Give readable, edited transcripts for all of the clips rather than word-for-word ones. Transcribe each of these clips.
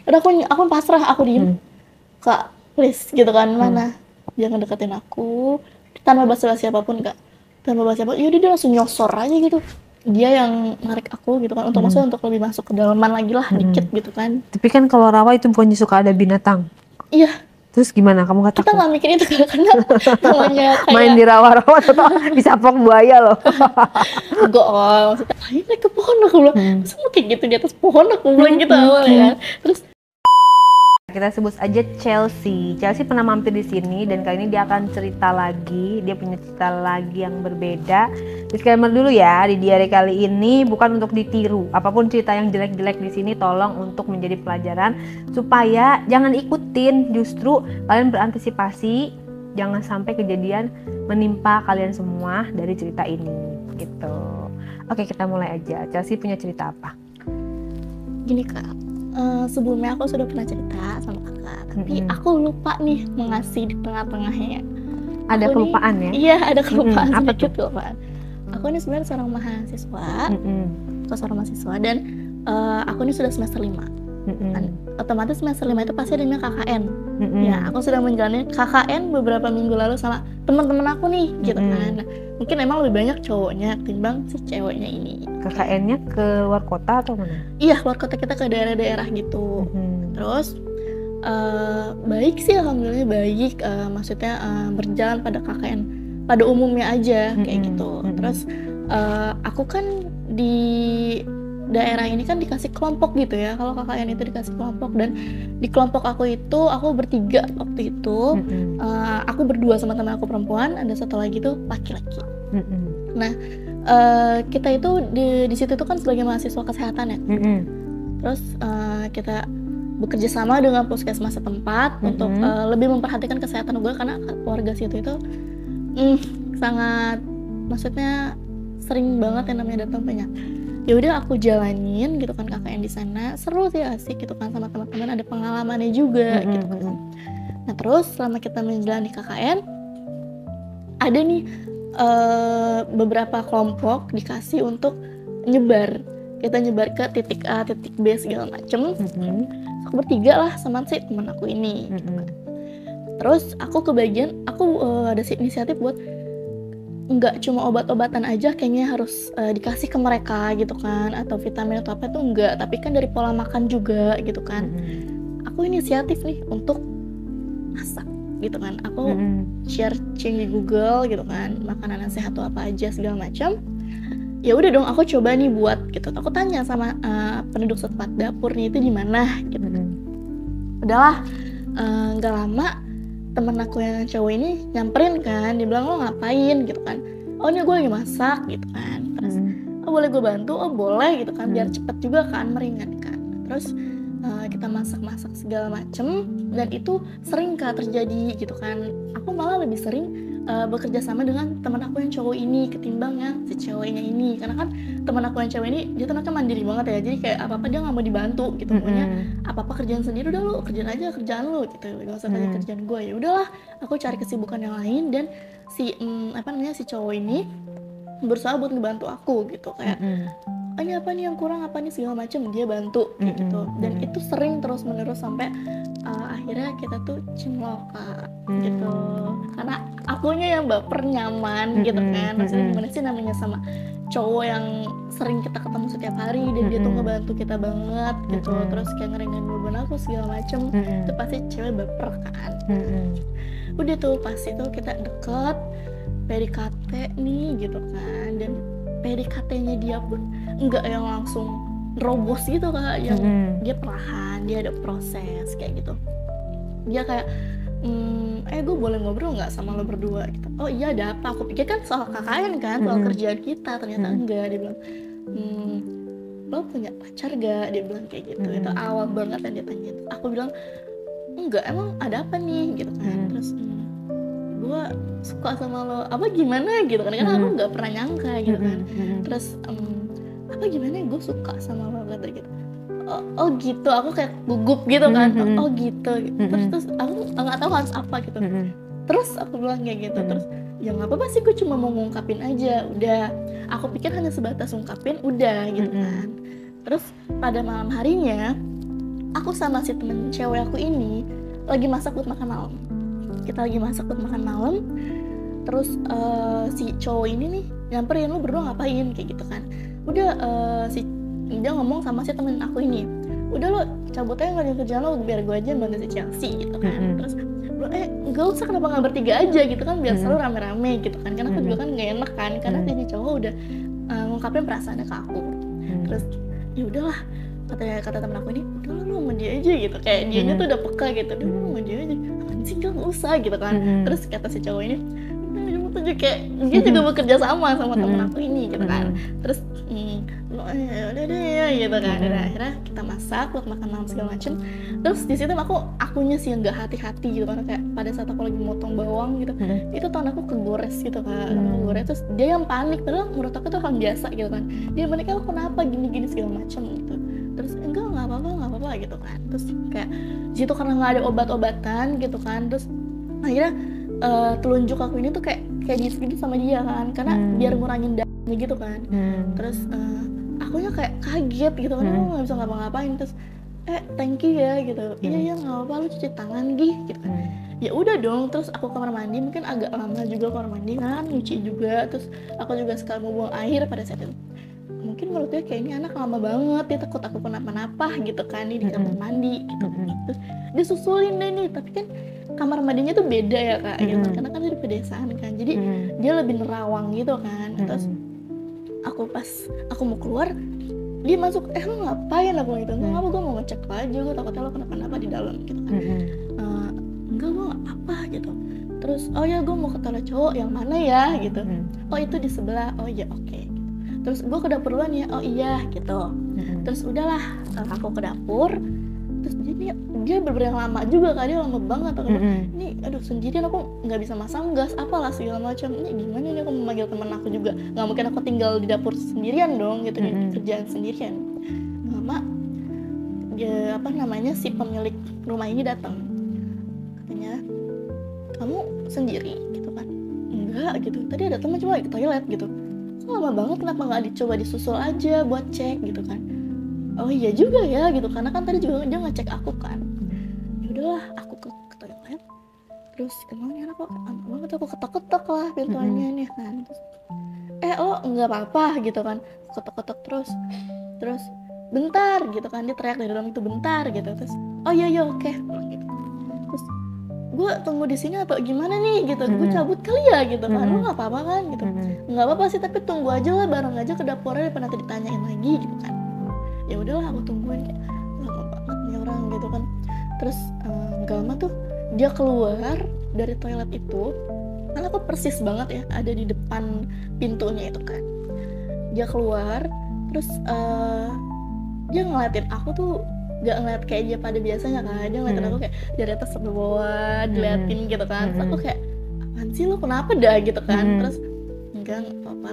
Udah aku pasrah, aku diem. Kak, please gitu kan, mana jangan deketin aku tanpa basa-basi apapun Kak, tanpa basa-basi apapun. Yaudah dia langsung nyosor aja gitu, dia yang narik aku gitu kan, untuk maksudnya untuk lebih masuk ke dalaman lagi lah dikit gitu kan. Tapi kan kalau rawa itu bukannya suka ada binatang. Iya, Terus gimana? Kamu gak kita takut? nggak mikir itu karena namanya Main kayak di rawa-rawa atau disapok buaya loh. enggak, maksudnya ayo naik ke pohon, aku bilang masa mau kayak gitu di atas pohon, aku bilang gitu awalnya kan. Terus Kita sebut aja Chelsea. Chelsea pernah mampir di sini dan kali ini dia akan cerita lagi. Dia punya cerita lagi yang berbeda. Disclaimer dulu ya, di diary kali ini bukan untuk ditiru. Apapun cerita yang jelek-jelek di sini tolong untuk menjadi pelajaran supaya jangan ikutin. Justru kalian berantisipasi jangan sampai kejadian menimpa kalian semua dari cerita ini gitu. Oke, kita mulai aja. Chelsea punya cerita apa? gini Kak, sebelumnya aku sudah pernah cerita sama kakak, tapi aku lupa nih mengasih di tengah-tengahnya. Ada Aku kelupaan nih, ya? iya ada kelupaan, Apa sedikit tuh? kelupaan. Aku ini sebenarnya seorang mahasiswa dan aku ini sudah semester 5. Otomatis semester 5 itu pasti adanya KKN. Ya, aku sudah menjalani KKN beberapa minggu lalu sama teman-teman aku nih gitu kan. Nah, mungkin emang lebih banyak cowoknya ketimbang si ceweknya ini. KKN-nya ke luar kota atau mana? Iya, luar kota, kita ke daerah-daerah gitu. Terus baik sih, alhamdulillah baik. Maksudnya berjalan pada KKN pada umumnya aja kayak gitu. Terus aku kan di daerah ini kan dikasih kelompok gitu ya. Kalau KKN itu dikasih kelompok, dan di kelompok aku itu aku bertiga waktu itu. Aku berdua sama teman aku perempuan, ada satu lagi tuh laki-laki. Nah, kita itu di situ tuh kan sebagai mahasiswa kesehatan ya. Terus kita bekerja sama dengan puskesmas setempat untuk lebih memperhatikan kesehatan gue, karena warga situ itu sangat, maksudnya sering banget yang namanya datang penyakit. Ya udah aku jalanin gitu kan KKN di sana, seru sih, asik gitu kan, sama teman-teman, ada pengalamannya juga gitu kan. Nah terus selama kita menjalani KKN, ada nih beberapa kelompok dikasih untuk nyebar. Kita nyebar ke titik A, titik B segala macem. Aku bertiga lah sama si teman aku ini gitu kan. Terus aku kebagian, aku ada inisiatif buat nggak cuma obat-obatan aja kayaknya harus dikasih ke mereka gitu kan, atau vitamin atau apa, itu enggak, tapi kan dari pola makan juga gitu kan. Aku inisiatif nih untuk masak gitu kan. Aku searching di Google gitu kan, makanan yang sehat tuh apa aja segala macam. Ya udah dong, aku coba nih buat gitu. Aku tanya sama penduduk setempat, dapurnya itu di mana gitu. Udahlah, nggak lama temen aku yang cowok ini nyamperin kan, dia bilang, lo ngapain gitu kan. Oh ini gue lagi masak gitu kan. Terus oh boleh gue bantu? Oh boleh gitu kan, biar cepet juga kan, meringankan. Terus kita masak-masak segala macem, dan itu sering Kak terjadi gitu kan. Aku malah lebih sering bekerja sama dengan teman aku yang cowok ini ketimbang yang si ceweknya ini, karena kan teman aku yang cewek ini dia anaknya mandiri banget ya, jadi kayak apa-apa dia nggak mau dibantu gitu, pokoknya apa-apa kerjaan sendiri, udah lu kerjaan aja kerjaan lu gitu, gak usah tanya kerjaan gue. Ya udahlah, aku cari kesibukan yang lain, dan si si cowok ini berusaha buat ngebantu aku gitu, kayak ini apa nih yang kurang, apa nih segala macam, dia bantu kayak gitu. Dan itu sering terus menerus sampai akhirnya kita tuh cinlok gitu, karena akunya yang baper nyaman gitu kan. Maksudnya gimana sih namanya sama cowok yang sering kita ketemu setiap hari, dan dia tuh ngebantu kita banget gitu, terus kayak ngeringan beban aku segala macem. Itu pasti cewek baper kan. Udah tuh pas itu kita deket, PDKT nih gitu kan, dan PDKT-nya dia pun enggak yang langsung robos gitu Kak, yang dia perlahan, dia ada proses kayak gitu. Dia kayak gue boleh ngobrol nggak sama lo berdua gitu. Oh iya, ada apa? Aku pikir kan soal KKN kan, soal kerjaan kita, ternyata enggak. Dia bilang, lo punya pacar gak? Dia bilang kayak gitu. Itu awal banget yang dia tanya. Aku bilang enggak, emang ada apa nih gitu kan. Terus gue suka sama lo, apa gimana gitu kan, karena aku nggak pernah nyangka gitu kan. Terus apa gimana, gue suka sama lo kata gitu. Oh gitu, aku kayak gugup gitu kan. Oh gitu. Terus aku nggak tahu harus apa gitu. Terus aku bilang kayak gitu. Terus ya nggak apa-apa sih, gue cuma mau ngungkapin aja. Udah, aku pikir hanya sebatas ngungkapin udah gitu kan. Terus pada malam harinya aku sama si temen cewek aku ini lagi masak buat makan malam. Kita lagi masak buat makan malam. Terus si cowok ini nih nyamperin, lu berdua ngapain kayak gitu kan. Udah dia ngomong sama si temen aku ini, udah lo cabut aja nggak di kerjaan lo, biar gue aja bantu si Chelsea gitu kan. Terus nggak usah, kenapa nggak bertiga aja gitu kan, biar selalu rame-rame gitu kan. Karena aku juga kan nggak enak kan, karena si cowok udah ngungkapin perasaannya ke aku. Terus ya udahlah, kata temen aku ini, udah lo sama dia aja gitu, kayak dianya tuh udah peka gitu, udah lo sama dia aja, apaan sih, nggak usah gitu kan. Terus kata si cowok ini, tuh kayak dia juga bekerja sama temen aku ini gitu kan. Terus udah deh ya gitu kan. Udah, akhirnya kita masak buat makan malam segala macem. Terus di situ akunya sih yang nggak hati-hati gitu kan, kayak pada saat aku lagi motong bawang gitu, itu tangan aku kegores gitu kan, kegores. Terus dia yang panik, padahal menurut aku itu hal biasa gitu kan. Dia panik, aku kenapa gini segala macem gitu. Terus nggak apa-apa gitu kan. Terus kayak di situ karena nggak ada obat-obatan gitu kan. Terus akhirnya telunjuk aku ini tuh kayak gitu sama dia kan, karena biar ngurangin darahnya gitu kan. Terus akunya kayak kaget gitu kan, aku nggak bisa ngapa-ngapain. Terus thank you ya gitu. Iya nggak apa-apa, lu cuci tangan gitu kan. Ya udah dong. Terus aku kamar mandi, mungkin agak lama juga kamar mandi kan, nyuci juga. Terus aku juga sekali mau buang air pada saat itu. Mungkin menurut dia kayak ini anak lama banget, dia takut aku kenapa-napa gitu kan, nih di kamar mandi gitu. Terus dia susulin deh nih, tapi kan kamar mandinya tuh beda ya kak, gitu. Karena kan di pedesaan kan, jadi dia lebih nerawang gitu kan. Terus aku mau keluar, dia masuk, lu ngapain, aku gitu. Enggak, gue mau ngecek aja, gue takutnya lo kenapa-napa di dalam gitu kan. Enggak, gue nggak apa gitu. Terus oh ya, gue mau ke toilet cowok yang mana ya gitu. Oh itu di sebelah. Oh ya oke. Gitu. Terus gue ke dapur duluan ya. Oh iya gitu. Terus udahlah, aku ke dapur. Terus dia bener-bener lama juga kan, dia lama banget. Aku ini aduh sendirian, aku nggak bisa masang gas apalah segala macam. Ini gimana nih, aku memanggil teman aku juga, nggak mungkin aku tinggal di dapur sendirian dong gitu, di kerjaan sendirian. Lama dia si pemilik rumah ini datang, katanya kamu sendiri gitu kan. Enggak gitu, tadi ada teman cuma ke toilet gitu. Kok lama banget, kenapa nggak dicoba disusul aja buat cek gitu kan. Oh iya juga ya gitu, karena kan tadi juga dia ngecek aku kan. Ya udahlah, aku ke toilet. Terus emangnya aku lama banget, aku ketok-ketok lah pintunya nih kan. Terus lo nggak apa-apa gitu kan, ketok-ketok terus bentar gitu kan, dia teriak dari dalam itu bentar gitu. Terus oh iya oke gitu. Terus gue tunggu di sini atau gimana nih gitu, gue cabut kali ya gitu kan. Lo nggak apa-apa kan gitu. Nggak apa-apa sih, tapi tunggu aja lah, bareng aja ke dapurnya daripada nanti ditanyain lagi gitu kan. Ya udahlah, aku tungguin, kayak lama banget nih orang gitu kan. Terus nggak lama tuh dia keluar dari toilet itu, karena aku persis banget ya ada di depan pintunya itu kan. Dia keluar, terus dia ngeliatin aku tuh nggak ngeliat kayak dia pada biasanya kan. Dia ngeliatin aku kayak dari atas sampai bawah, diliatin gitu kan. Terus aku kayak apaan sih lo, kenapa dah gitu kan. Terus enggak apa-apa,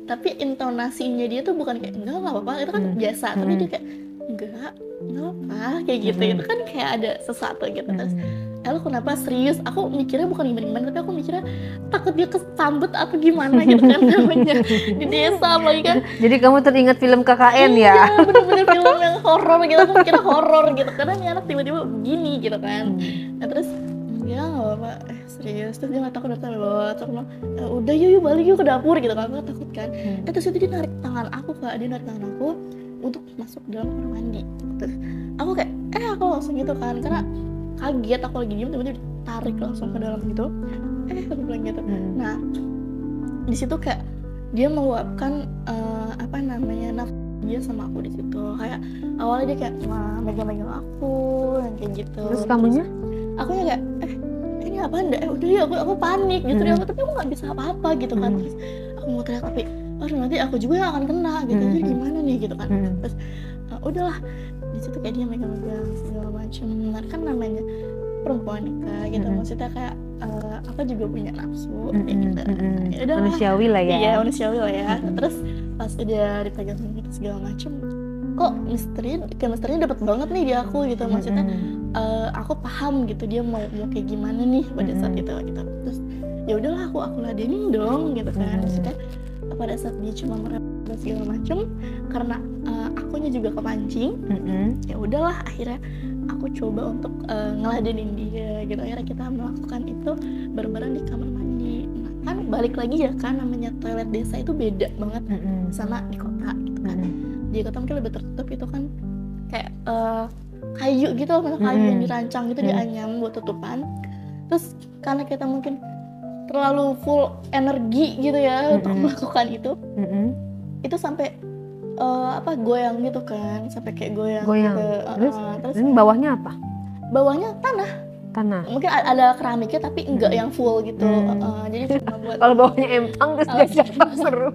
tapi intonasinya dia tuh bukan kayak enggak apa-apa, itu kan biasa, tapi dia kayak enggak apa kayak gitu. Itu kan kayak ada sesuatu gitu. Terus lo kenapa, serius? Aku mikirnya bukan gimana-gimana, tapi aku mikirnya takut dia kesambet atau gimana gitu kan, namanya di desa apalagi kan. Jadi kamu teringat film KKN ya? Iya, bener-bener film yang horor gitu. Aku mikirnya horor gitu, karena nih anak tiba-tiba begini gitu kan. Nah terus ya nggak apa-apa, serius. Terus dia ngeliat aku dari bawah, terus bilang udah yuk balik yuk ke dapur gitu kan. Aku takut kan. Terus itu dia narik tangan aku kak, dia narik tangan aku untuk masuk ke dalam kamar mandi. Terus aku kayak aku langsung gitu kan, karena kaget, aku lagi diem tiba-tiba ditarik langsung ke dalam gitu. Aku bilang gitu. Nah di situ kayak dia meluapkan nafsu dia sama aku di situ. Kayak awalnya dia kayak megang-megang aku yang kayak gitu. Terus kamunya? Aku ya kayak ini apaan dah, udah ya aku panik gitu. Tapi aku nggak bisa apa-apa gitu kan. Terus aku mau teriak, tapi nanti aku juga yang akan kena gitu. Jadi gimana nih gitu kan. Terus udahlah, di situ kayak dia megang-megang segala macam. Kan namanya perempuan nikah gitu, maksudnya kayak apa juga punya nafsu kayak gitu. Ya udah manusiawi lah ya. Iya, manusiawi lah ya. Terus pas udah dipegang gitu segala macam, kok chemistry-nya dapet banget nih di aku gitu. Maksudnya aku paham gitu dia mau kayak gimana nih pada saat itu gitu. Terus ya udahlah, aku ladenin dong gitu kan. Maksudnya pada saat dia cuma merem dan segala macem, karena akunya juga kepancing. Ya udahlah, akhirnya aku coba untuk ngeladenin dia gitu. Akhirnya kita melakukan itu bareng-bareng di kamar mandi. Nah, kan balik lagi ya kan, namanya toilet desa itu beda banget sama di kota gitu kan. Di kota mungkin lebih tertutup, itu kan kayak kayu gitu, kayu yang dirancang gitu, dianyam buat tutupan. Terus karena kita mungkin terlalu full energi gitu ya untuk melakukan itu, itu sampai goyang gitu kan, sampai kayak goyang. Gitu. Terus ini bawahnya apa? Bawahnya tanah. Mungkin ada keramiknya tapi enggak yang full gitu. Jadi cuma buat kalau bawahnya empang terus jadi seru.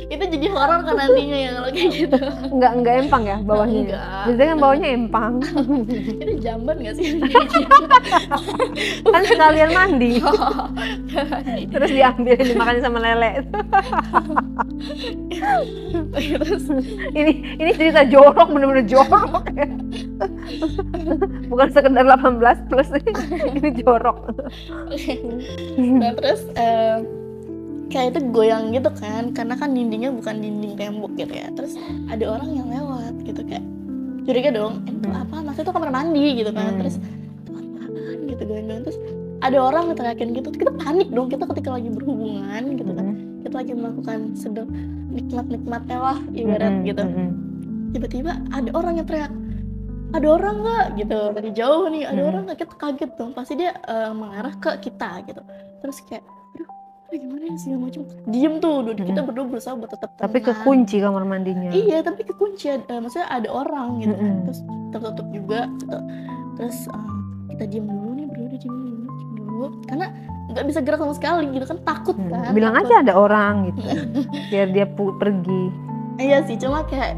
Itu jadi horor kan nantinya ya kalau kayak gitu. Enggak empang ya bawahnya. Biasanya kan bawahnya empang. Itu jamban nggak sih? Kan sekalian mandi. Terus diambil dimakan sama lele. Terus ini cerita jorok, bener-bener jorok. Bukan sekedar 18 plus, ini jorok. Nah terus kayak itu goyang gitu kan, karena kan dindingnya bukan dinding tembok gitu ya. Terus ada orang yang lewat gitu, kayak curiga dong, itu apa, maksudnya itu kamar mandi gitu kan. Terus itu apaan gitu, goyang-goyang. Terus ada orang ngeteriakin gitu, kita panik dong, kita ketika lagi berhubungan gitu kan, kita lagi melakukan sedang nikmat-nikmatnya lah ibarat gitu. Tiba-tiba ada orang yang teriak, ada orang nggak gitu, dari jauh nih, ada orang nggak, kita kaget dong, pasti dia mengarah ke kita gitu. Terus kayak gimana ya segala macam, diem tuh, kita berdua berusaha buat tetap tenang. Tapi kekunci kamar mandinya. Iya, tapi kekunci, maksudnya ada orang gitu kan. Terus tertutup juga gitu. Terus kita diem dulu nih, berdua diem dulu, karena nggak bisa gerak sama sekali gitu kan, takut kan. Bilang takut. Aja ada orang gitu, biar dia pergi. Iya sih, cuma kayak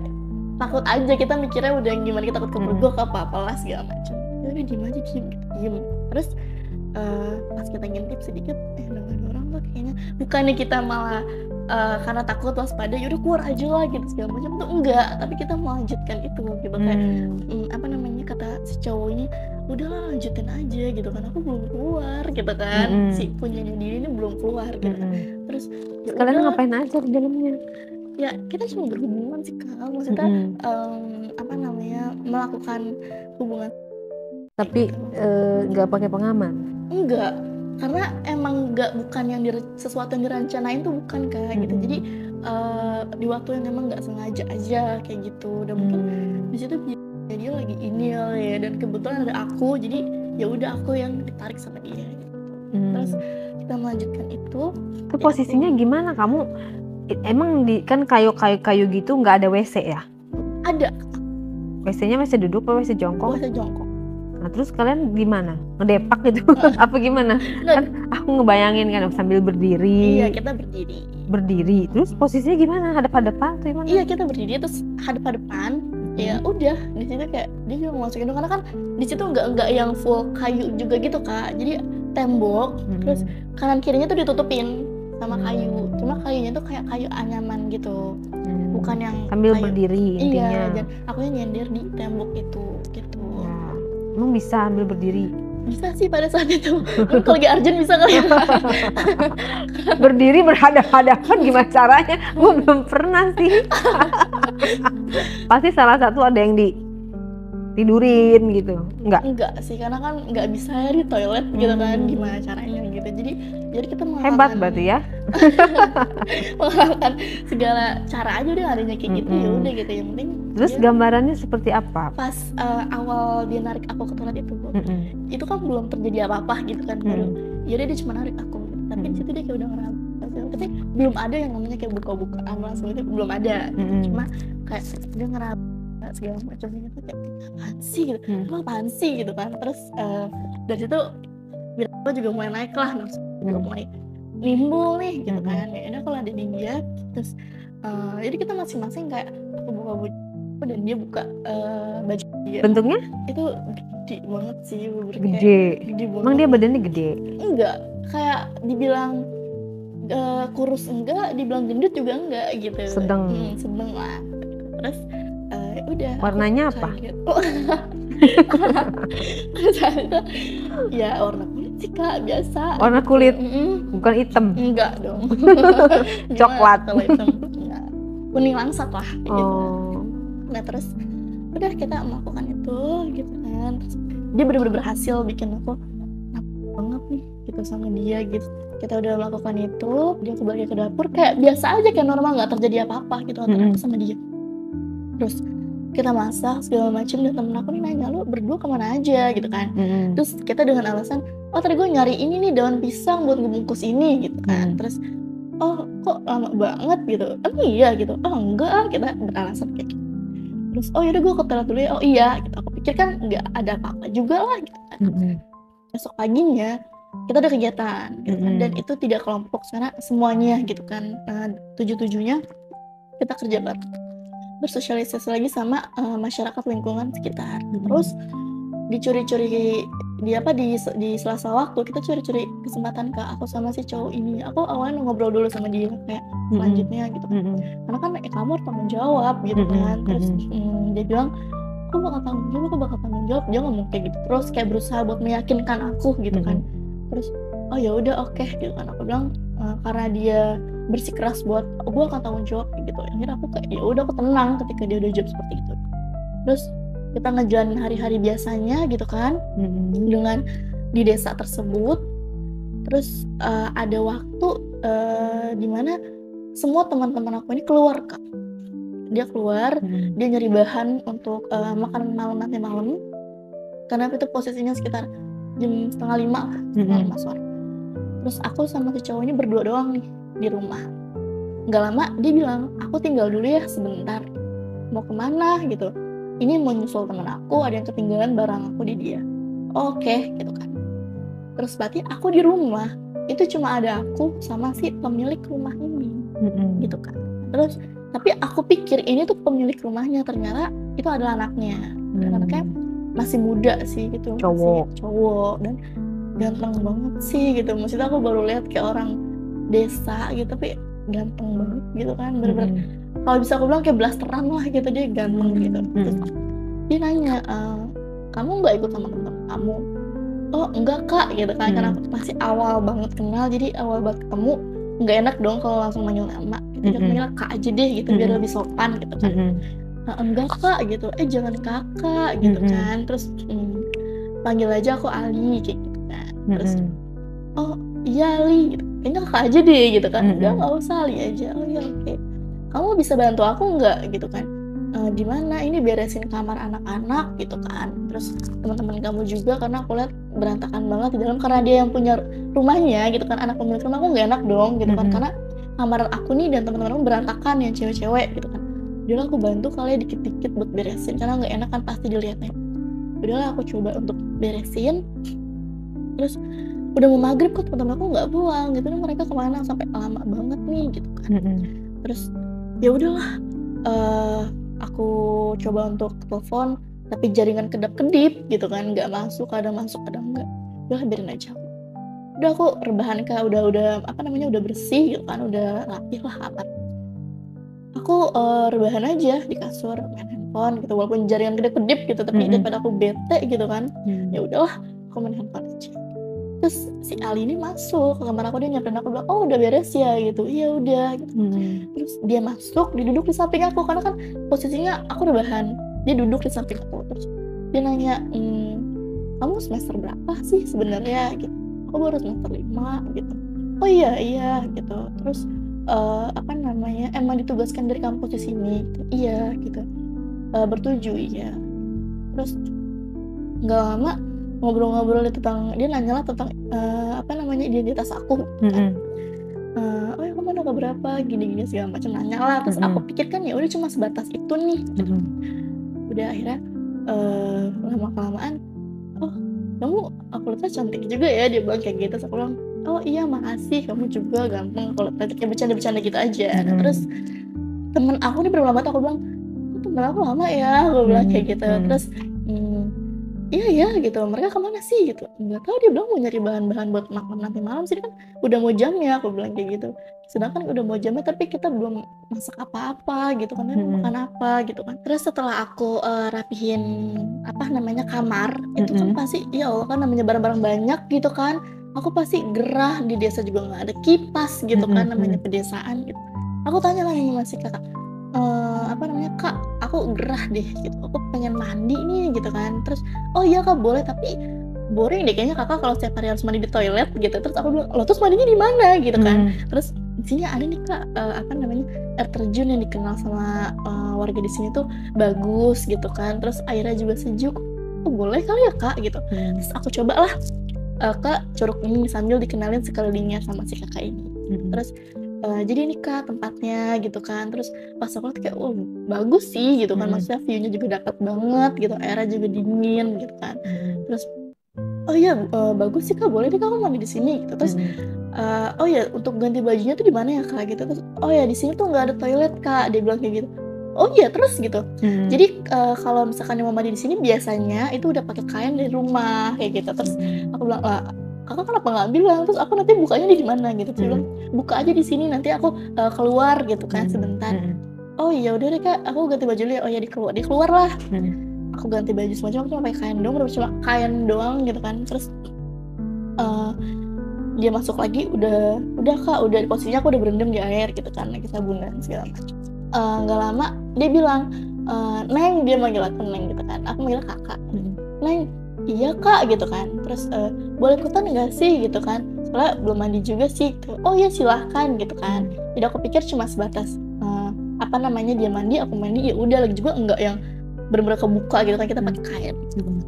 takut aja, kita mikirnya udah gimana, kita takut kepergok apa-apalah segala macam. Ya udah diem aja, diem. Terus pas kita ngintip sedikit, ada orang tuh kayaknya, bukannya kita malah karena takut waspada, yaudah keluar aja lah gitu segala macam, tuh enggak, tapi kita melanjutkan itu gitu. Kayak kata si cowok ini, udahlah lanjutin aja gitu kan, aku belum keluar gitu kan, si punyanya diri ini belum keluar gitu kan. Terus kalian ngapain aja di dalamnya? Ya kita cuma berhubungan sih Kak, maksudnya melakukan hubungan. Tapi nggak pakai pengaman? Enggak, karena emang bukan yang sesuatu yang direncanain tuh bukan Kak gitu. Jadi di waktu yang emang nggak sengaja aja kayak gitu. Dan mungkin di situ dia lagi ini ya, dan kebetulan ada aku, jadi ya udah aku yang ditarik sama dia gitu. Terus kita melanjutkan itu. Itu posisinya gimana kamu? Emang kan kayu gitu nggak ada WC ya? Ada. WC-nya WC duduk atau WC jongkok? WC jongkok. Nah terus kalian gimana? Ngedepak gitu? Apa gimana? Kan aku ngebayangin kan sambil berdiri. Iya, kita berdiri. Terus posisinya gimana? Hadap-hadapan atau gimana? Iya, kita berdiri terus hadap-hadapan. Ya udah, di situ kayak dia juga masukin, karena kan di situ nggak yang full kayu juga gitu Kak. Jadi tembok, terus kanan kirinya tuh ditutupin sama kayu. Cuma kayunya tuh kayak kayu anyaman gitu. Bukan yang sambil kayu. Berdiri intinya. Iya, dan aku nyender di tembok itu gitu. Ya. Emang bisa sambil berdiri? Bisa sih pada saat itu. Kalau lagi urgent bisa kali ya. Berdiri berhadapan gimana caranya? Gue belum pernah sih. Pasti salah satu ada yang tidurin gitu. Enggak sih, karena kan nggak bisa ya di toilet gitu kan, gimana caranya gitu. Jadi kita mengalahkan, hebat berarti ya. mengalahkan segala cara aja udah adanya kayak gitu. Ya udah gitu, yang penting. Terus gambarannya seperti apa? Pas awal dia narik aku ke toilet itu kan belum terjadi apa-apa gitu kan, baru ya dia cuma narik aku, tapi di situ dia kayak udah ngeraba. Tapi belum ada yang namanya kayak buka-bukaan langsung, itu belum ada. Cuma kayak dia ngeraba segala macam gitu, kayak apaan sih gitu kan. Terus dari situ aku juga mulai naik lah, juga mulai nimbul nih gitu kan. Ya udah, kalau ada dia, terus jadi kita masing-masing kayak aku buka baju dan dia buka baju dia. Bentuknya? Itu gede banget sih, gede banget. Emang dia badannya gede? Enggak, kayak dibilang kurus enggak, dibilang gendut juga enggak gitu. Sedang lah. Terus udah. Warnanya apa? Ternyata ya warna kulit sih Kak, biasa. Warna gitu. kulit, bukan hitam. Enggak dong. Coklat. Kalau hitam ya, kuning langsat lah gitu. Oh. Nah terus udah kita melakukan itu gitu kan. Terus dia benar-benar berhasil bikin aku banget nih gitu sama dia gitu. Kita udah melakukan itu, dia kembali ke dapur kayak biasa aja, kayak normal, nggak terjadi apa-apa gitu antara aku sama dia. Terus kita masak segala macam, dan temen aku nih nanya, lu berdua kemana aja gitu kan. Terus kita dengan alasan, oh tadi gue nyari ini nih daun pisang buat ngebungkus ini gitu kan. Terus oh kok lama banget gitu, iya gitu, oh enggak, kita beralasan kayak gitu. Terus oh yaudah gue ke toilet dulu ya, oh iya gitu. Aku pikir kan nggak ada apa-apa juga lah gitu kan. Besok paginya kita ada kegiatan gitu kan, dan itu tidak kelompok karena semuanya gitu kan, 7-7-nya kita kerja bareng, bersosialisasi lagi sama masyarakat lingkungan sekitar. Terus dicuri-curi di selasa waktu kita curi-curi kesempatan Kak, aku sama si cowok ini, aku awalnya ngobrol dulu sama dia kayak selanjutnya gitu kan, karena kan kamu harus tanggung jawab gitu kan. Terus dia bilang aku bakal tanggung jawab, dia ngomong kayak gitu, terus kayak berusaha buat meyakinkan aku gitu kan. Terus oh ya udah oke gitu kan, aku bilang karena dia bersikeras buat gue akan tanggung jawab gitu. Akhirnya aku kayak ya udah, aku tenang ketika dia udah jawab seperti itu. Terus kita ngejalanin hari-hari biasanya gitu kan, dengan di desa tersebut. Terus ada waktu dimana semua teman-teman aku ini keluar Kak. Dia keluar, dia nyari bahan untuk makan nanti malam. Karena itu posisinya sekitar jam 4:30 lah, 4:30 sore. Terus aku sama si cowok ini berdua doang nih di rumah. Nggak lama dia bilang, aku tinggal dulu ya sebentar. Mau kemana gitu? Ini mau nyusul teman aku, ada yang ketinggalan barang aku di dia. Oke, gitu kan. Terus berarti aku di rumah itu cuma ada aku sama si pemilik rumah ini, gitu kan. Terus tapi aku pikir ini tuh pemilik rumahnya, ternyata itu adalah anaknya. Dan anaknya masih muda sih gitu, masih cowok dan ganteng banget sih gitu. Maksudnya aku baru lihat kayak orang desa gitu, tapi ganteng banget gitu kan, bener-bener kalau bisa aku bilang kayak blasteran lah gitu, dia ganteng gitu. Terus dia nanya, kamu nggak ikut sama teman kamu? Oh enggak Kak gitu kan, karena aku masih awal banget kenal, jadi awal banget ketemu nggak enak dong kalau langsung manggil nama gitu. Dia manggil Kak aja deh gitu, biar lebih sopan gitu kan. Enggak Kak gitu, jangan kakak gitu kan. Terus panggil aja aku Ali kayak gitu kan. Terus oh iya Ali gitu, kayaknya kakak aja deh gitu kan. Nggak usah Ali aja. Oh iya oke. Kamu bisa bantu aku nggak gitu kan? Di mana ini beresin kamar anak-anak gitu kan. Terus teman-teman kamu juga, karena aku lihat berantakan banget di dalam, karena dia yang punya rumahnya gitu kan, anak pemilik rumah, aku nggak enak dong gitu kan, karena kamar aku nih dan teman-teman aku berantakan yang cewek-cewek gitu kan. Udahlah aku bantu kali ya dikit-dikit buat beresin, karena nggak enak kan pasti dilihatnya. Udahlah aku coba untuk beresin. Terus udah mau maghrib kok teman-teman aku nggak pulang gitu kan, mereka kemana sampai lama banget nih gitu kan. Terus ya udahlah, aku coba untuk telepon tapi jaringan kedap-kedip gitu kan, nggak masuk, kadang masuk kadang enggak. Udah biarin aja. Udah aku rebahan Kak, udah udah bersih gitu kan, udah rapih lah aman. Aku rebahan aja di kasur main handphone gitu, walaupun jaringan kedip-kedip gitu, tapi daripada aku bete gitu kan, ya udahlah aku main handphone aja. Terus si Ali ini masuk ke kamar aku, dia nyamperin aku, bilang oh udah beres ya gitu. Iya udah gitu. Terus dia masuk, dia duduk di samping aku, karena kan posisinya aku rebahan, dia duduk di samping aku. Terus dia nanya, kamu semester berapa sih sebenarnya gitu? Aku baru semester 5 gitu. Oh iya gitu. Terus emang ditugaskan dari kampus di sini gitu. Iya gitu. Bertujuh iya. Terus nggak lama ngobrol-ngobrol tentang, dia nanya lah tentang identitas aku kan. Oh ya kamu udah berapa gini-gini segala macam, nanya lah. Terus aku pikir kan ya udah cuma sebatas itu nih. Udah akhirnya lama-kelamaan, oh kamu aku lihat cantik juga ya, dia bilang kayak gitu. Terus aku bilang oh iya makasih, kamu juga ganteng. Kalau tadi bercanda-bercanda gitu aja. Nah, terus temen aku nih berapa lama tuh, aku bilang temen aku lama ya, aku bilang kayak gitu. Terus iya ya gitu, mereka kemana sih gitu, nggak tahu, dia bilang mau nyari bahan-bahan buat makan nanti malam sih, kan udah mau jamnya, aku bilang kayak gitu, sedangkan udah mau jamnya tapi kita belum masak apa-apa gitu kan, mau makan apa gitu kan. Terus setelah aku rapihin apa namanya kamar itu kan pasti ya Allah kan namanya barang-barang banyak gitu kan, aku pasti gerah, di desa juga nggak ada kipas gitu kan, namanya pedesaan gitu. Aku tanya lagi sama si kakak, apa namanya, "Kak, aku gerah deh gitu, aku pengen mandi nih," gitu kan. Terus, "Oh iya Kak, boleh, tapi boring deh kayaknya Kakak kalau setiap hari harus mandi di toilet," gitu. Terus aku bilang, "Loh terus mandinya di mana?" gitu kan. Terus, "Di sini ada nih Kak, apa namanya, air terjun yang dikenal sama, warga di sini tuh bagus," gitu kan. Terus airnya juga sejuk. "Oh boleh kali ya Kak," gitu. Terus aku cobalah ke Curug ini sambil dikenalin sekelilingnya sama si kakak ini. Terus, "Jadi ini Kak tempatnya," gitu kan. Terus pas aku lihat kayak, "Oh bagus sih," gitu kan, maksudnya view-nya juga dapet banget gitu, airnya juga dingin gitu kan. Terus, "Oh iya, bagus sih Kak, boleh deh Kakak mandi di sini," gitu. Terus, "Oh ya untuk ganti bajunya tuh di mana ya Kak?" gitu. Terus, "Oh ya di sini tuh nggak ada toilet Kak," dia bilang kayak gitu. "Oh iya terus?" gitu. Jadi, kalau misalkan yang mau mandi di sini biasanya itu udah pakai kain dari rumah kayak gitu. Terus aku bilang, "Lah Kakak kenapa nggak bilang? Terus aku nanti bukanya di mana?" gitu. Dia bilang, "Buka aja di sini nanti aku, keluar gitu kan sebentar." "Oh ya udah deh Kak, aku ganti baju dulu ya." "Oh ya dikeluar lah." Aku ganti baju semua cuma pakai kain doang, bener cuma kain doang gitu kan. Terus, eee, dia masuk lagi udah Kak, udah posisinya aku udah berendam di air gitu kan, lagi sabunan segala macam. Nggak lama dia bilang, "Neng," dia manggil aku Neng gitu kan, aku manggilnya Kakak. "Neng," "Iya Kak," gitu kan. Terus, "Boleh ikutan nggak sih?" gitu kan, soalnya belum mandi juga sih gitu. "Oh iya silahkan," gitu kan. Jadi aku pikir cuma sebatas, apa namanya, dia mandi, aku mandi, ya udah, lagi juga enggak yang bener-bener kebuka gitu kan, kita pakai kain.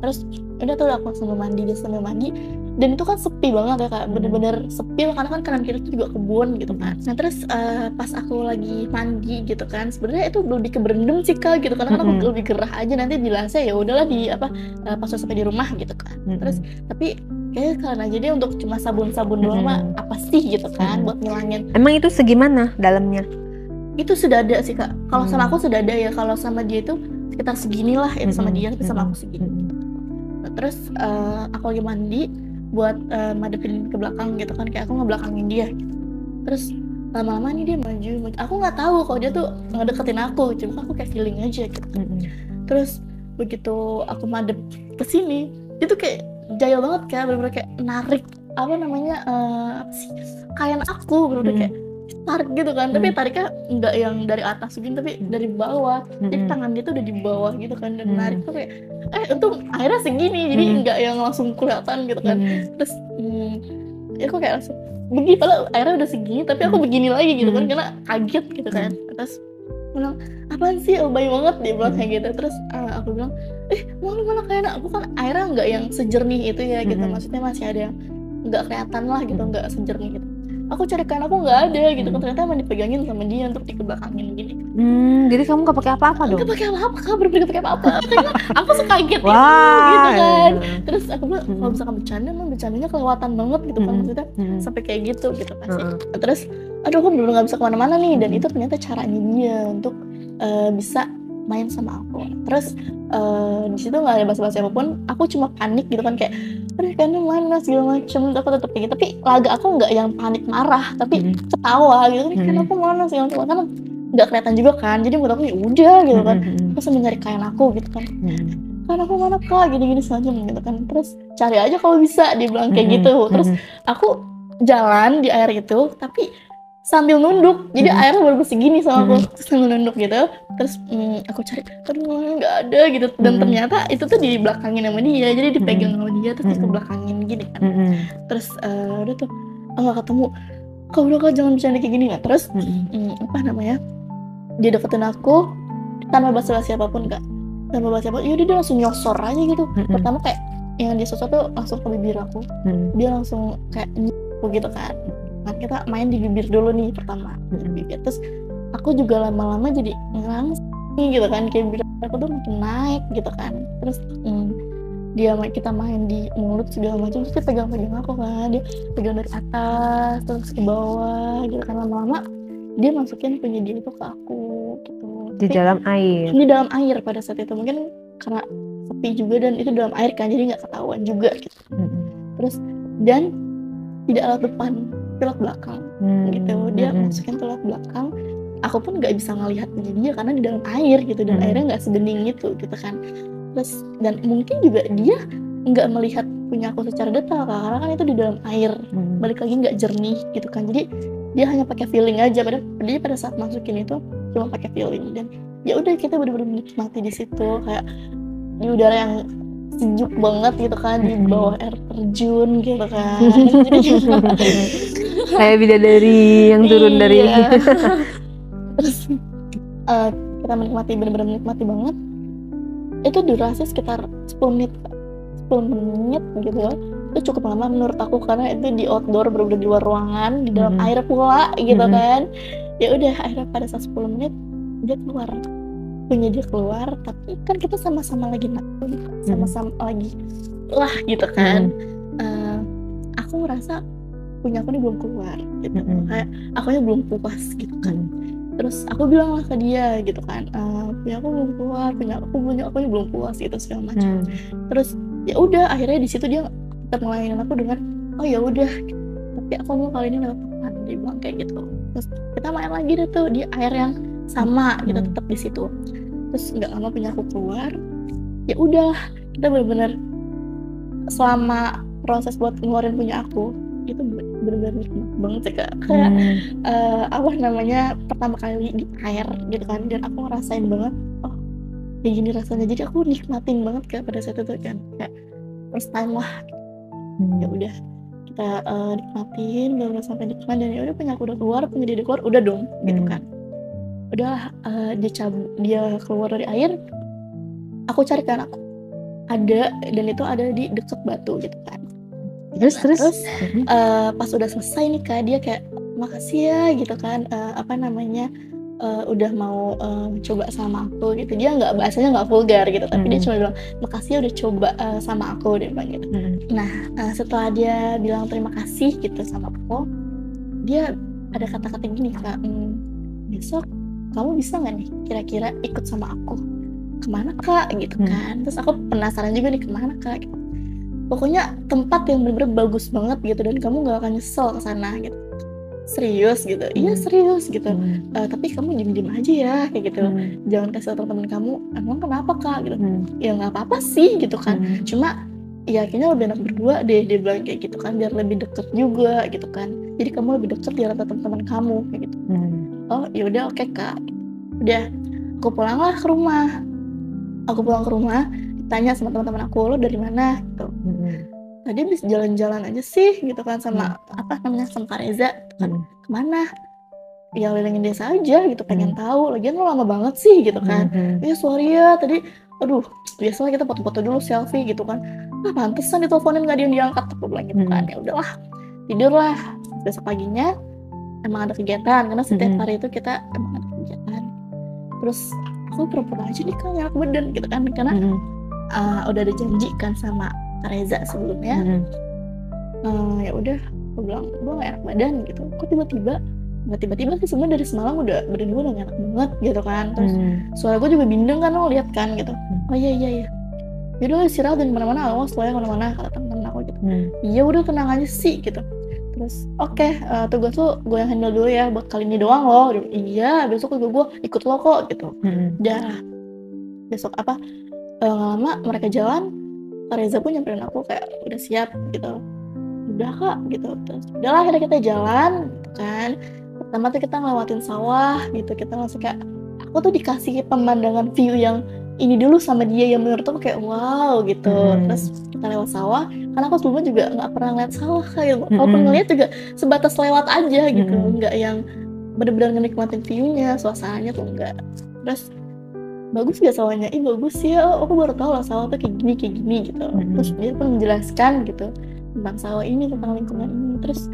Terus udah tuh aku sambil mandi, dia sambil mandi, dan itu kan sepi banget ya Kak, bener-bener sepi karena kan kanan kiri itu juga kebun gitu kan. Nah terus, pas aku lagi mandi gitu kan, sebenarnya itu lebih ke berendam sih Kak gitu, karena kan aku lebih gerah aja, nanti jelasnya ya udahlah di apa, pas udah sampai di rumah gitu kan. Terus tapi kayaknya sekalian aja deh untuk cuma sabun-sabun doang mah apa sih gitu kan, buat ngilangin. Emang itu segimana dalamnya? Itu sedada sih Kak, kalau sama aku sedada ya, kalau sama dia itu sekitar seginilah itu sama dia, tapi sama aku segini. Nah, terus, aku lagi mandi buat, madepin ke belakang gitu kan, kayak aku ngebelakangin dia gitu. Terus lama-lama nih dia maju, aku nggak tahu kalau dia tuh ngedeketin aku, cuma aku kayak feeling aja gitu. Terus begitu aku madep ke sini, dia tuh kayak jahil banget Kak, bener-bener kayak narik apa namanya, apa sih, kain aku, bener-bener kayak tarik gitu kan, tapi tariknya nggak yang dari atas gini, tapi dari bawah. Jadi tangan dia tuh udah di bawah gitu kan, dan narik tuh kayak, untung akhirnya segini, jadi nggak yang langsung kelihatan gitu kan. Terus, ya aku kayak langsung begini, padahal akhirnya udah segini, tapi aku begini lagi gitu kan, karena kaget gitu kan. Terus bilang, "Apaan sih, lebay banget," dia bilang kayak gitu. Terus, aku bilang, "Malu mana kayak aku kan airnya nggak yang sejernih itu ya," gitu, maksudnya masih ada yang nggak kelihatan lah gitu, nggak sejernih gitu. Aku cari kain aku nggak ada gitu kan, ternyata emang dipegangin sama dia untuk dikebelakangin gini. Jadi kamu nggak pakai apa-apa dong? Nggak pakai apa-apa Kak, bener-bener nggak pakai apa-apa. Karena aku sekaget itu Wah, gitu kan. iya. Terus aku bilang, kalau misalkan bercanda emang bercandanya kelewatan banget gitu kan, maksudnya sampai kayak gitu pasti. Terus, aduh aku bener-bener nggak bisa kemana-mana nih, dan itu ternyata caranya dia untuk bisa main sama aku. Terus di situ nggak ada basa-basi apapun, aku cuma panik gitu kan, kayak aduh kayaknya mana segala macem, aku tetep kayak gitu. Tapi laga aku nggak yang panik marah, tapi ketawa gitu kan aku mana segala macem, karena nggak kelihatan juga kan, jadi menurut aku ya udah gitu kan. Aku sambil nyari kain aku gitu kan, "Kain aku mana Kak?" gini-gini semacam gitu kan. Terus, "Cari aja kalau bisa," dia bilang kayak gitu. Terus aku jalan di air itu tapi sambil nunduk, jadi airnya baru segini sama aku, terus sambil nunduk gitu. Terus aku cari, aduh nggak ada gitu, dan ternyata itu tuh dibelakangin sama dia, jadi dipegang sama dia terus dikebelakangin gini kan. Terus udah tuh nggak ketemu. "Kak udah Kak, jangan bercanda kayak gini," nggak. Terus apa namanya, dia deketin aku tanpa basa-basi apapun Kak, tanpa basa-basi apapun, yaudah dia langsung nyosor aja gitu. Pertama kayak yang dia sosor tuh langsung ke bibir aku, dia langsung kayak gitu kan. Nah kita main di bibir dulu nih pertama, bibir. Terus aku juga lama-lama jadi ngerangis gitu kan, kayak bibir aku tuh makin naik gitu kan. Terus kita main di mulut segala macam, terus dia pegang-pegang aku kan, dia pegang dari atas terus ke bawah gitu kan. Lama-lama dia masukin punya dia itu ke aku gitu. Di dalam air. Di dalam air pada saat itu, mungkin karena sepi juga dan itu dalam air kan, jadi nggak ketahuan juga gitu. Terus dan tidak lewat depan, lewat belakang gitu. Dia masukin lewat belakang. Aku pun nggak bisa ngelihatnya dia karena di dalam air gitu, dan airnya nggak sebening itu gitu kan. Terus dan mungkin juga dia nggak melihat punya aku secara detail karena kan itu di dalam air, balik lagi nggak jernih gitu kan. Jadi dia hanya pakai feeling aja, pada saat masukin itu cuma pakai feeling. Dan ya udah, kita benar-benar menikmati di situ kayak di udara yang sejuk banget gitu kan, di bawah air terjun gitu kan. Jadi kayak bidadari yang turun dari terus kita benar-benar menikmati banget. Itu durasi sekitar 10 menit gitu. Itu cukup lama menurut aku karena itu di outdoor, benar-benar di luar ruangan, di dalam air pula gitu kan. Ya udah, akhirnya pada saat 10 menit dia keluar, tapi kan kita sama-sama lagi sama-sama lagi lah gitu kan. Aku ngerasa punya aku nih belum keluar gitu, kayak akunya belum puas gitu kan. Terus aku bilang lah ke dia gitu kan, punya aku belum keluar, punya aku belum puas gitu segala macam. Terus ya udah, akhirnya di situ dia tetap ngelayanin aku dengan oh ya udah, tapi aku mau kali ini lewat depan, dia bilang kayak gitu. Terus kita main lagi deh tuh di air yang sama gitu, tetap di situ. Terus nggak lama punya aku keluar, ya udah kita benar-benar selama proses buat ngeluarin punya aku itu benar-benar nikmat banget sih Kak. Kayak pertama kali di air gitu kan, dan aku ngerasain banget oh kayak gini rasanya. Jadi aku nikmatin banget kayak pada saat itu kan, kayak first time lah. Ya udah kita nikmatin benar-benar sampai depan, dan ya udah punya aku udah keluar, punya dia keluar, udah dong gitu kan. Udahlah, dia keluar dari air, aku carikan aku ada, dan itu ada di deket batu gitu kan. Terus pas udah selesai nih Kak, dia kayak makasih ya gitu kan, udah mau coba sama aku gitu. Dia bahasanya nggak vulgar gitu, tapi dia cuma bilang makasih ya udah coba sama aku, dia bilang gitu. Nah setelah dia bilang terima kasih gitu sama aku, dia ada kata-kata gini Kak, besok kamu bisa nggak nih kira-kira ikut sama aku kemana Kak gitu kan. Terus aku penasaran juga nih kemana Kak gitu. Pokoknya tempat yang bener-bener bagus banget gitu, dan kamu gak akan nyesel kesana gitu. Serius gitu, iya serius gitu. Tapi kamu diem-diem aja ya kayak gitu. Jangan kasih tau teman kamu, emang kenapa Kak gitu. Ya nggak apa-apa sih gitu kan. Cuma ya kayaknya lebih enak berdua deh, dia bilang kayak gitu kan, biar lebih deket juga gitu kan. Jadi kamu lebih deket di antara teman-teman kamu kayak gitu. Oh ya udah, oke Kak. Udah, aku pulanglah ke rumah. Aku pulang ke rumah, tanya sama teman-teman aku, lo dari mana gitu. Tadi habis jalan-jalan aja sih gitu kan sama sama Kak Reza kan. Kemana? Ya lilingin desa aja gitu, pengen tahu. Lagian lo lama banget sih gitu kan. Ya sorry ya tadi, aduh biasalah kita foto-foto dulu, selfie gitu kan. Pantesan diteleponin gak diangkat, aku bilang gitu kan. Ya udahlah, tidurlah. Besok paginya emang ada kegiatan, karena setiap hari itu kita emang ada kegiatan. Terus aku pura-pura aja nih Kak enak badan gitu kan, karena udah ada janji kan sama Kak Reza sebelumnya. Ya udah, aku bilang gue gak enak badan gitu. Kok tiba-tiba sih sebenarnya dari semalam udah badan gue udah gak enak banget gitu kan. Terus suara gue juga bindeng kan, lo lihat kan gitu. Oh iya yaudah istirahat dan kemana-mana, awas lo ya kemana-mana, kata temen aku gitu. Iya udah tenang aja sih gitu. Terus oke, tugas lo gue yang handle dulu ya buat kali ini doang lo. Iya, besok juga gue ikut lo kok gitu. Udah, besok lama mereka jalan, Kak Reza pun nyamperin aku kayak udah siap gitu. Udah Kak gitu. Terus udahlah, akhirnya kita jalan gitu kan. Pertama tuh kita ngelewatin sawah gitu, kita langsung kayak aku tuh dikasih pemandangan view yang ini dulu sama dia yang menurut aku kayak wow gitu. Terus kita lewat sawah, karena aku sebelumnya juga nggak pernah ngeliat sawah kayak, walaupun ngeliat juga sebatas lewat aja gitu, nggak yang benar-benar ngenikmatin view-nya, suasananya tuh enggak. Terus bagus gak sawahnya? Bagus ya, aku baru tahu lah sawah tuh kayak gini gitu. Terus dia pun menjelaskan gitu tentang sawah ini, tentang lingkungan ini. Terus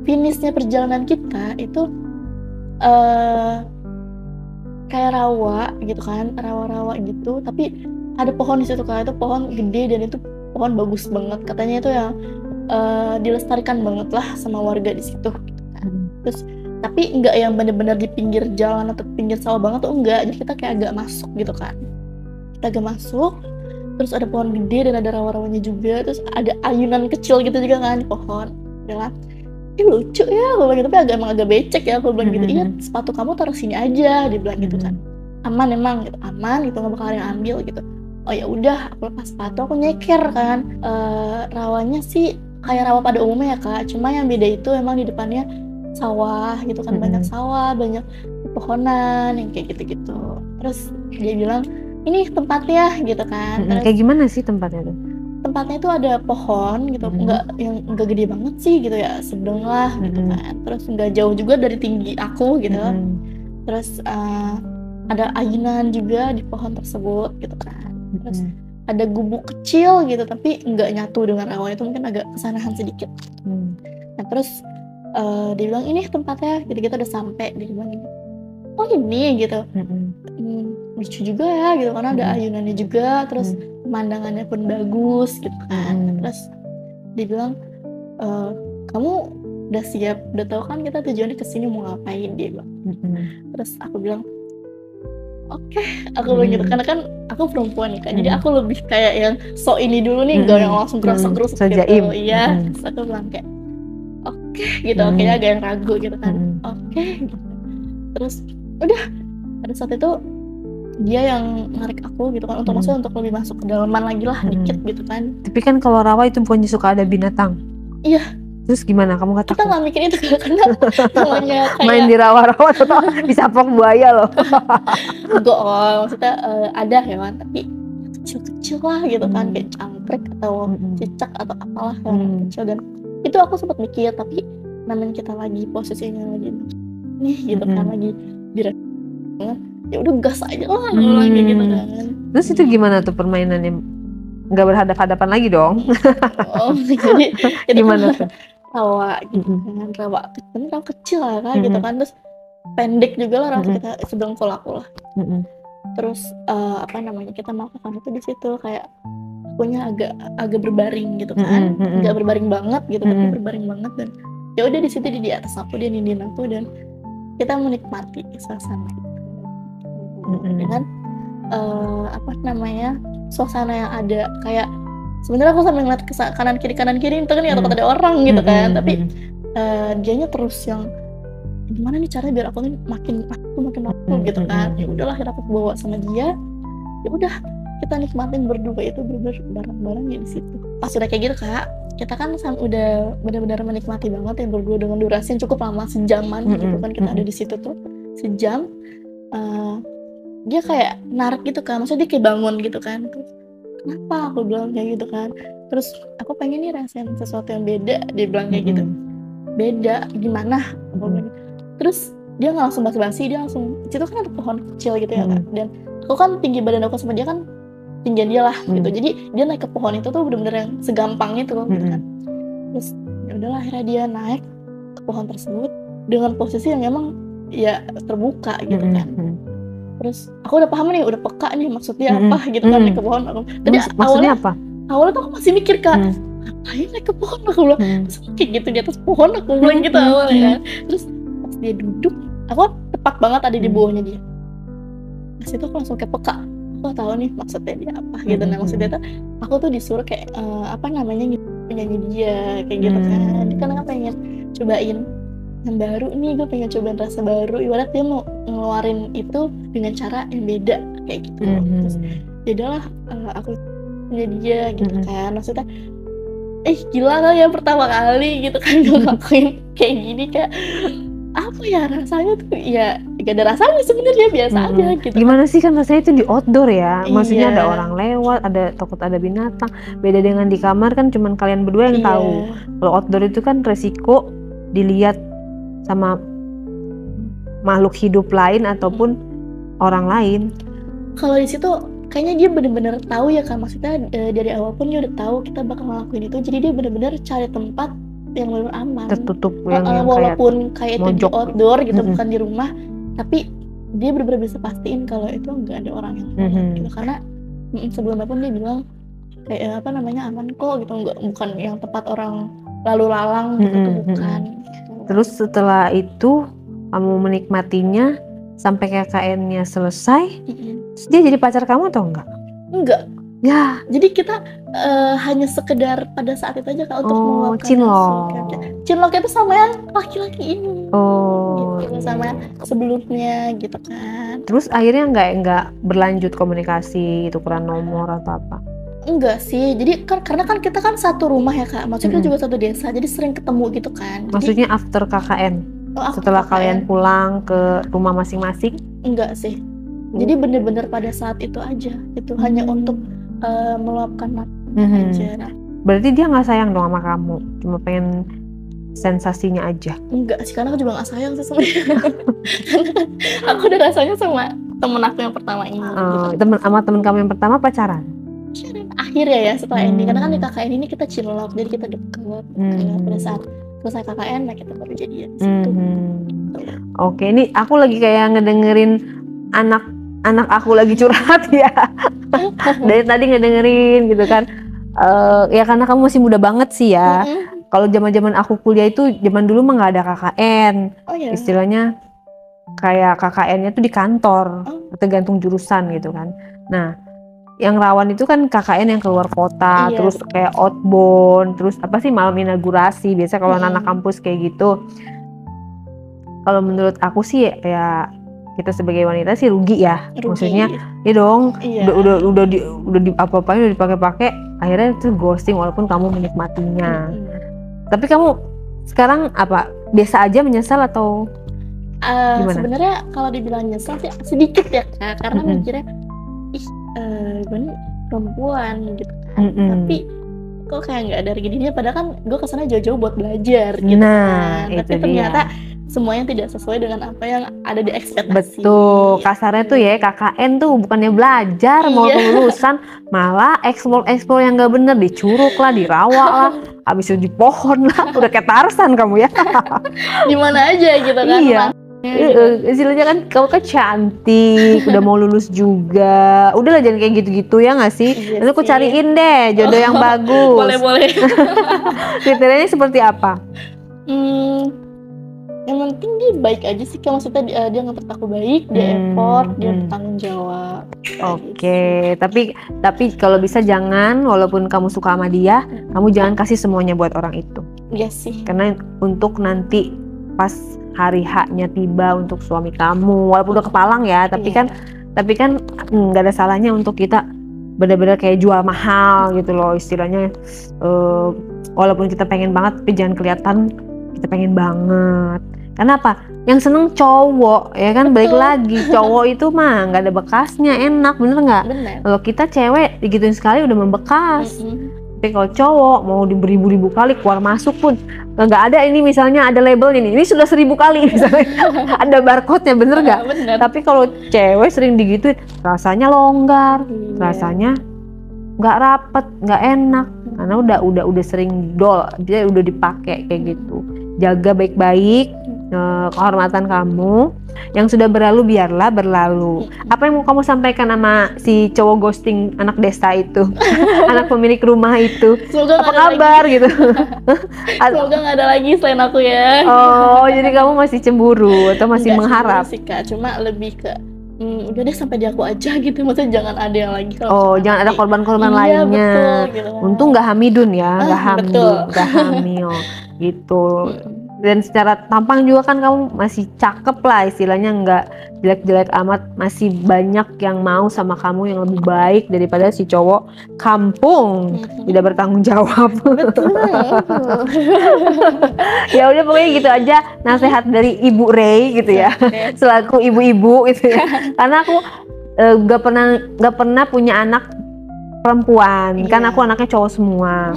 finishnya perjalanan kita itu kayak rawa gitu kan, rawa-rawa gitu, tapi ada pohon di situ Kak. Itu pohon gede dan itu pohon bagus banget, katanya itu yang dilestarikan banget lah sama warga di situ gitu kan. Terus tapi enggak yang bener-bener di pinggir jalan atau pinggir sawah banget tuh enggak, jadi kita kayak agak masuk gitu kan. Kita agak masuk, terus ada pohon gede dan ada rawa-rawanya juga, terus ada ayunan kecil gitu juga kan di pohon. Bilang, lucu ya aku bilang gitu, tapi emang agak becek ya aku bilang gitu. Iya, sepatu kamu taruh sini aja, dia bilang gitu kan. Aman emang gitu, aman gitu, nggak bakal ada yang ambil gitu. Oh ya udah, aku lepas sepatu, aku nyeker kan. Rawanya sih kayak rawa pada umumnya ya Kak, cuma yang beda itu emang di depannya sawah gitu kan, banyak sawah, banyak pepohonan yang kayak gitu-gitu. Terus dia bilang, ini tempatnya gitu kan. Terus, kayak gimana sih tempatnya tuh? Tempatnya itu ada pohon gitu, nggak gede banget sih gitu ya, sedang lah gitu kan. Terus nggak jauh juga dari tinggi aku gitu. Terus ada ayunan juga di pohon tersebut gitu kan. Terus ada gubuk kecil gitu, tapi nggak nyatu dengan rawa itu, mungkin agak kesanahan sedikit. Nah terus dia bilang ini tempatnya, jadi kita udah sampai, dia bilang oh ini gitu. Lucu juga ya gitu, karena ada ayunannya juga, terus pemandangannya pun bagus gitu kan. Terus dia bilang, kamu udah siap, udah tahu kan kita tujuannya kesini mau ngapain, dia bilang. Terus aku bilang oke, aku bilang gitu, karena kan aku perempuan nih kan, jadi aku lebih kayak yang sok ini dulu nih, gak yang langsung gerasa-gerus gitu. Iya, terus aku bilang kayak oke gitu, kayaknya agak yang ragu gitu kan. Oke gitu. Terus udah pada saat itu dia yang narik aku gitu kan, untuk maksudnya untuk lebih masuk ke dalaman lagi lah dikit gitu kan. Tapi kan kalau rawa itu bukannya suka ada binatang? Iya. Terus gimana? Kamu gak takut? Kita nggak mikirin itu karena namanya kayak main di rawa-rawa atau disapok buaya loh. Enggak, maksudnya ada hewan tapi kecil-kecil lah gitu kan, kayak cangkrek atau cicak atau apalah hewan kecil. Dan itu aku sempat mikir, tapi namanya kita lagi posisinya lagi nih gitu kan, lagi dirasa ya udah gas aja lah kayak gitu kan. Terus itu gimana tuh permainannya? Nggak berhadapan-hadapan lagi dong? Jadi gimana tuh? Rawa gitu kan, rawa kecil lah kan gitu kan, terus pendek juga lah rawa kita sedengkul aku lah. Terus kita melakukan itu di situ, kayak akunya agak berbaring gitu kan, nggak berbaring banget gitu, tapi berbaring banget. Dan ya udah di situ di atas aku, dia nindin aku, dan kita menikmati suasana dengan suasana yang ada. Kayak sebenarnya aku sambil ngeliat ke kanan kiri itu kan ya takut ada orang gitu kan, tapi dianya terus yang gimana nih caranya biar aku nih makin aku gitu kan. Ya udahlah, akhirnya aku bawa sama dia, ya udah kita nikmatin berdua itu bareng-bareng ya di situ. Pas udah kayak gitu Kak, kita kan udah benar-benar menikmati banget ya berdua dengan durasi yang cukup lama, sejaman gitu kan kita ada di situ tuh sejam. Dia kayak narik gitu kan, maksudnya dia kayak bangun gitu kan. Terus kenapa, aku bilang kayak gitu kan. Terus aku pengen nih rasain sesuatu yang beda, dia bilang kayak gitu. Beda gimana, aku bilang gitu. Terus dia nggak langsung basa-basi, dia langsung, situ kan ada pohon kecil gitu ya kan, dan aku kan tinggi badan aku sama dia kan tinggian dia lah gitu, jadi dia naik ke pohon itu tuh bener-bener yang segampang itu gitu kan. Terus ya udahlah, akhirnya dia naik ke pohon tersebut dengan posisi yang emang ya terbuka gitu kan. Terus aku udah paham nih, udah peka nih maksudnya apa gitu kan, naik ke pohon. Tadi maksudnya apa? Awalnya tuh aku masih mikir Kak, ngapain naik ke pohon, aku bilang terus kayak gitu di atas pohon, aku bilang gitu awalnya. Terus pas dia duduk, aku tepat banget ada di bawahnya dia. Pas itu aku langsung kayak peka, aku tahu nih maksudnya dia apa gitu. Nah maksudnya tuh aku tuh disuruh kayak nyanyi dia kayak gitu kan. Dia kan pengen cobain yang baru nih, gue pengen cobain rasa baru, ibarat dia mau ngeluarin itu dengan cara yang beda kayak gitu. Terus jadilah aku nyanyi dia gitu kan, maksudnya gila kali ya pertama kali gitu kan gue ngelakuin kayak gini, kayak apa ya rasanya tuh, ya gak ada rasanya sebenarnya, biasa aja gitu. Gimana sih, kan rasanya itu di outdoor ya, maksudnya ada orang lewat, ada takut ada binatang, beda dengan di kamar kan cuman kalian berdua yang tahu. Kalau outdoor itu kan resiko dilihat sama makhluk hidup lain ataupun orang lain. Kalau di situ kayaknya dia benar-benar tahu ya kan, maksudnya dari awal pun dia udah tahu kita bakal ngelakuin itu, jadi dia benar-benar cari tempat yang benar aman, tertutup, yang walaupun kayak itu di outdoor gitu, bukan di rumah, tapi dia benar-benar bisa pastiin kalau itu nggak ada orang yang gitu. Karena sebelumnya pun dia bilang kayak aman kok gitu, bukan yang tempat orang lalu lalang gitu, bukan. Terus setelah itu kamu menikmatinya sampai KKN-nya selesai, terus dia jadi pacar kamu atau enggak? Enggak. Ya. Jadi kita hanya sekedar pada saat itu aja Kak untuk meluapkan cinlok. Cinlok itu sama yang laki-laki ini. Oh. Gitu, sama sebelumnya gitu kan. Terus akhirnya nggak berlanjut komunikasi, tukeran nomor atau apa? Enggak sih, jadi kan karena kan kita kan satu rumah ya Kak, maksudnya kita juga satu desa, jadi sering ketemu gitu kan. Maksudnya jadi, after KKN? Setelah KKN. Kalian pulang ke rumah masing-masing? Enggak sih, jadi bener-bener pada saat itu aja, itu hanya untuk meluapkan aja. Berarti dia nggak sayang dong sama kamu, cuma pengen sensasinya aja? Enggak sih, karena aku juga nggak sayang sih sebenarnya. Karena kan aku udah rasanya sama temen aku yang pertama ini. Gitu. Sama temen kamu yang pertama pacaran? Akhirnya ya setelah ini, karena kan di KKN ini kita cinlok, jadi kita deket. Pada saat selesai KKN, nah kita baru jadian di situ. Oke, ini aku lagi kayak ngedengerin anak aku lagi curhat ya. Dari tadi ngedengerin gitu kan. Ya karena kamu masih muda banget sih ya. Kalau zaman aku kuliah itu, zaman dulu mah nggak ada KKN. Istilahnya kayak KKN-nya tuh di kantor, tergantung jurusan gitu kan. Nah, yang rawan itu kan KKN yang keluar kota, terus kayak outbound, terus apa sih malam inaugurasi. Biasa kalau anak kampus kayak gitu. Kalau menurut aku sih ya kita sebagai wanita sih rugi ya. Maksudnya ya dong, udah di apa-apain udah dipakai-pakai, akhirnya itu ghosting walaupun kamu menikmatinya. Tapi kamu sekarang apa? Biasa aja menyesal atau gimana? Sebenarnya kalau dibilang nyesel sih sedikit ya Kak, karena mikirnya gue perempuan gitu kan, tapi kok kayak nggak ada rezekinya, padahal kan gue kesana jauh-jauh buat belajar gitu kan. Tapi ternyata semuanya tidak sesuai dengan apa yang ada di ekspektasi. Betul, kasarnya tuh ya KKN tuh bukannya belajar mau lulusan, malah eksplor yang nggak bener, di curug lah, di rawa lah, abis itu di pohon lah, udah kayak Tarzan kamu ya. Gimana aja gitu kan. Iya. Istilahnya kan kamu kan cantik, udah mau lulus juga, udahlah jangan kayak gitu-gitu ya nggak sih? Nanti aku cariin deh jodoh yang bagus. Boleh. Kriterianya seperti apa? Yang penting dia baik aja sih, kayak maksudnya dia ngetet aku baik, dia effort, dia bertanggung jawab. Oke, tapi kalau bisa jangan, walaupun kamu suka sama dia, kamu jangan kasih semuanya buat orang itu. Iya sih. Karena untuk nanti pas hari haknya tiba untuk suami kamu, walaupun udah kepalang ya, tapi kan nggak ada salahnya untuk kita benar-benar kayak jual mahal gitu loh istilahnya. Walaupun kita pengen banget, tapi jangan kelihatan kita pengen banget. Karena apa? Yang seneng cowok ya kan. Balik lagi, cowok itu mah nggak ada bekasnya, enak, bener nggak? Kalau kita cewek digituin sekali udah membekas. Tapi kalau cowok mau beribu-ribu kali keluar masuk pun nggak ada, ini misalnya ada label ini sudah 1000 kali misalnya ada barcode-nya, bener nggak? Tapi kalau cewek sering digituin, rasanya longgar, rasanya nggak rapet, nggak enak, karena udah sering dia udah dipakai kayak gitu. Jaga baik-baik kehormatan kamu, yang sudah berlalu biarlah berlalu. Apa yang mau kamu sampaikan sama si cowok ghosting anak desa itu, anak pemilik rumah itu? Semoga apa kabar gitu? Semoga nggak ada lagi selain aku ya. Oh, jadi kamu masih cemburu atau masih mengharap? Sih Kak, cuma lebih ke udah deh sampai di aku aja gitu, maksudnya jangan ada yang lagi. Jangan ada korban-korban lainnya. Betul, gitu. Untung nggak hamidun ya, nggak hamil gitu. Dan secara tampang juga kan kamu masih cakep lah istilahnya, nggak jelek-jelek amat, masih banyak yang mau sama kamu yang lebih baik daripada si cowok kampung tidak bertanggung jawab. Ya udah pokoknya gitu aja nasihat dari Ibu Ray gitu ya, selaku ibu-ibu gitu ya. Karena aku nggak pernah punya anak perempuan, kan aku anaknya cowok semua.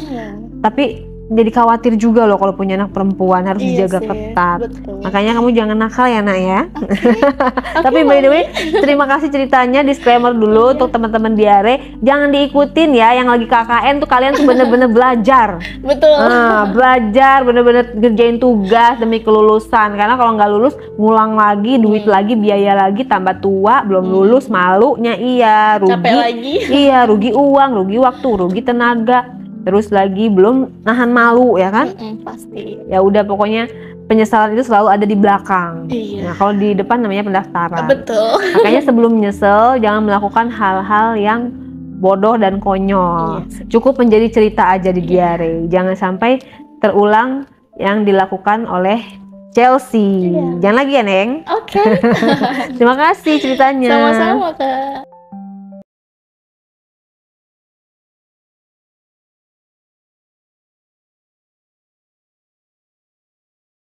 Tapi jadi khawatir juga loh kalau punya anak perempuan, harus dijaga ketat. Betul. Makanya kamu jangan nakal ya nak ya. Tapi by the way, terima kasih ceritanya. Disclaimer dulu untuk teman-teman diare, jangan diikutin ya yang lagi KKN tuh. Kalian tuh bener-bener belajar. Betul. Belajar bener-bener ngerjain tugas demi kelulusan. Karena kalau nggak lulus, ngulang lagi, duit lagi, biaya lagi, tambah tua, belum lulus, malunya rugi. Capek lagi. Iya, rugi uang, rugi waktu, rugi tenaga. Terus lagi belum nahan malu ya kan? Pasti. Ya udah pokoknya penyesalan itu selalu ada di belakang. Nah kalau di depan namanya pendaftaran. Betul. Makanya sebelum nyesel jangan melakukan hal-hal yang bodoh dan konyol. Iya. Cukup menjadi cerita aja di diare. Jangan sampai terulang yang dilakukan oleh Chelsea. Jangan lagi ya, Neng. Oke. Terima kasih ceritanya. Sama-sama, Kak.